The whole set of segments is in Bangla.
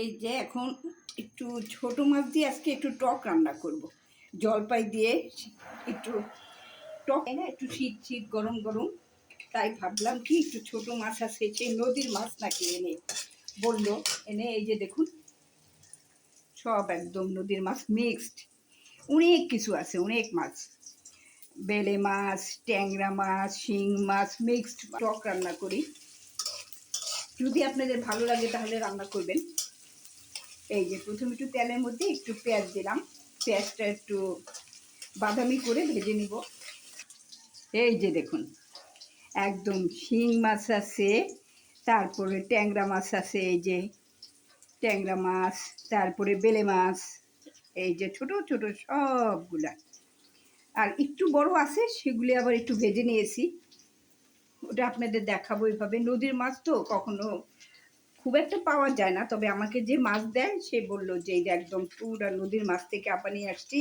এই যে এখন একটু ছোট মাছ দিয়ে আজকে একটু টক রান্না করব। জলপাই দিয়ে একটু টক না, একটু শীত শীত গরম গরম, তাই ভাবলাম কি একটু ছোট মাছ আছে, সেই নদীর মাছ নাকি এনে বললো, এনে এই যে দেখুন সব একদম নদীর মাছ মিক্সড, অনেক কিছু আছে, অনেক মাছ, বেলে মাছ, ট্যাংরা মাছ, শিং মাছ মিক্সড টক রান্না করি। যদি আপনাদের ভালো লাগে তাহলে রান্না করবেন। এই যে প্রথমে একটু তেলের মধ্যে একটু পেঁয়াজ দিলাম, পেঁয়াজটা একটু বাদামি করে ভেজে নিব। এই যে দেখুন একদম শিং মাছ আছে, তারপরে ট্যাংরা মাছ আছে, এই যে ট্যাংরা মাছ, তারপরে বেলে মাছ, এই যে ছোট ছোট সবগুলা, আর একটু বড় আছে সেগুলি আবার একটু ভেজে নিয়েছি, ওটা আপনাদের দেখাবো। এইভাবে নদীর মাছ তো কখনো খুব একটা পাওয়া যায় না, তবে আমাকে যে মাছ দেয় সে বলল যে এই একদম পুরা নদীর মাছ থেকে আপা নিয়ে আসছি,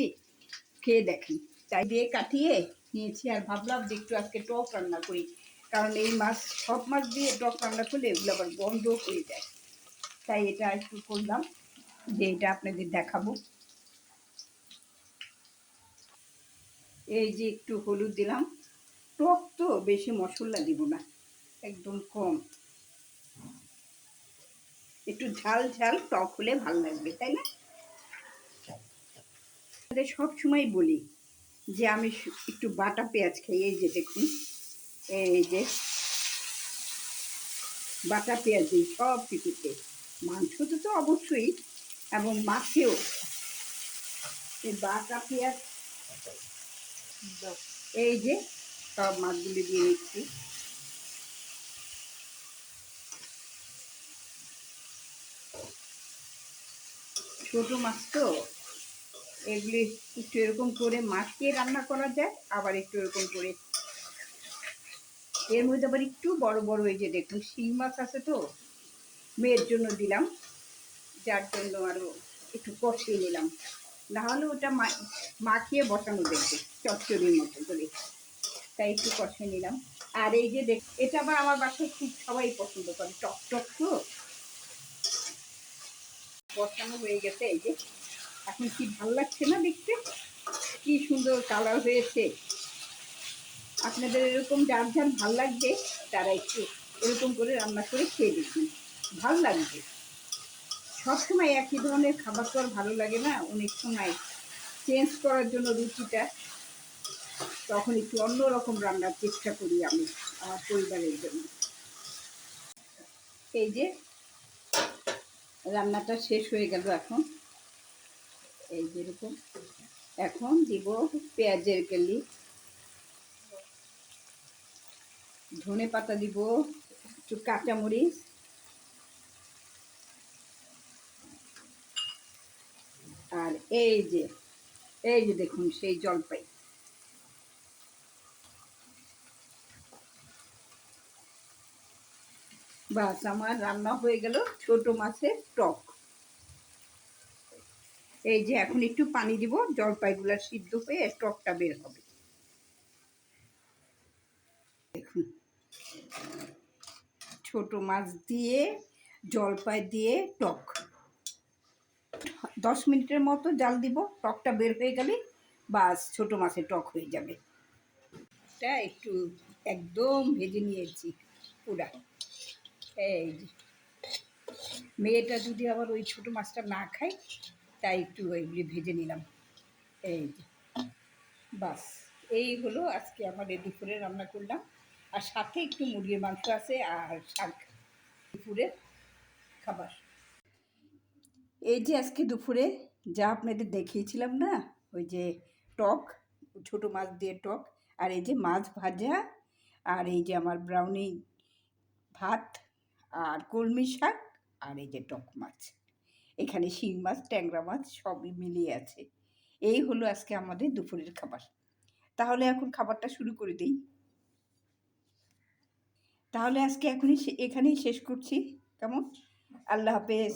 খেয়ে দেখেন। তাই দিয়ে কাটিয়ে নিয়েছি, আর ভাবলাম যে একটু আজকে টক রান্না করি, কারণ এই মাছ সব মাছ দিয়ে টক রান্না করলে এগুলো আবার গন্ধ হয়ে যায়, তাই এটা একটু করলাম যে এটা আপনাদের দেখাবো। এই যে একটু হলুদ দিলাম, টক তো বেশি মশলা দিব না, একদম কম, একটু ঝাল ঝাল টক হলে ভালো লাগবে, তাই না? সব সময় বলি যে আমি একটু বাটা পেঁয়াজ খাই। এই যে দেখুন, এই যে বাটা পেঁয়াজ দিই সব কিছুতে, মাংসতে তো অবশ্যই, এবং মাছেও এই বাটা পেঁয়াজ। এই যে সব মাছগুলি দিয়ে নিচ্ছি। ছোট মাছ তো, এগুলি একটু এরকম করে মাখিয়ে রান্না করা যায়, আবার একটু এরকম করে এর মধ্যে আবার একটু বড় বড়, এই যে দেখুন শিং মাছ আছে তো, মেয়ের জন্য দিলাম, যার জন্য আরও একটু কষিয়ে নিলাম, নাহলে ওটা মাখিয়ে বসানো দেখবে চচ্চড়ির মতো করে, তাই একটু কষিয়ে নিলাম। আর এই যে দেখ, এটা আবার আমার বাসায় খুব সবাই পছন্দ করে, টক টক তো। বসানো হয়ে গেছে, এই যে এখন কি ভালো লাগছে না দেখতে, কি সুন্দর কালার হয়েছে। আপনাদের এরকম যার যার ভাল লাগবে তারা একটু এরকম করে রান্না করে খেয়ে দেখবেন, ভাল লাগবে। সবসময় একই ধরনের খাবার তো আর ভালো লাগে না, অনেক সময় চেঞ্জ করার জন্য রুচিটা, তখন একটু অন্যরকম রান্নার চেষ্টা করি আমি আমার পরিবারের জন্য। এই যে রান্নাটা শেষ হয়ে গেল, এখন এই যেরকম, এখন দিব পেঁয়াজের কেলি, ধনে পাতা দিব, একটু কাঁচামরিচ, আর এই যে দেখুন সেই জলপাই। বাস আমার রান্না হয়ে গেল ছোট মাছের টক। এই যে এখন একটু পানি দিব, জলপাইগুলা সিদ্ধ হয়ে টকটা বের হবে। দেখুন ছোট মাছ দিয়ে জলপাই দিয়ে টক, 10 মিনিটের মতো জাল দিব, টকটা বের হয়ে গেলে বাস ছোট মাছের টক হয়ে যাবে। এটা একটু একদম ভেজে নিয়েছি পুরা। এই যে মেয়েটা যদি আবার ওই ছোট মাছটা না খায়, তাই একটু ওইগুলি ভেজে নিলাম। এই যে বাস, এই হলো আজকে আমাদের দুপুরে রান্না করলাম, আর সাথে একটু মুরগির মাংস আছে আর শাক, দুপুরের খাবার। এই যে আজকে দুপুরে যা আপনাদের দেখিয়েছিলাম না, ওই যে টক, ছোট মাছ দিয়ে টক, আর এই যে মাছ ভাজা, আর এই যে আমার ব্রাউনি ভাত, আর কলমি শাক, আর এই যে টক মাছ, এখানে শিং মাছ, ট্যাংরা মাছ সবই মিলিয়ে আছে। এই হলো আজকে আমাদের দুপুরের খাবার। তাহলে এখন খাবারটা শুরু করে দিই। তাহলে আজকে এখনই এখানেই শেষ করছি, কেমন? আল্লাহ হাফেজ।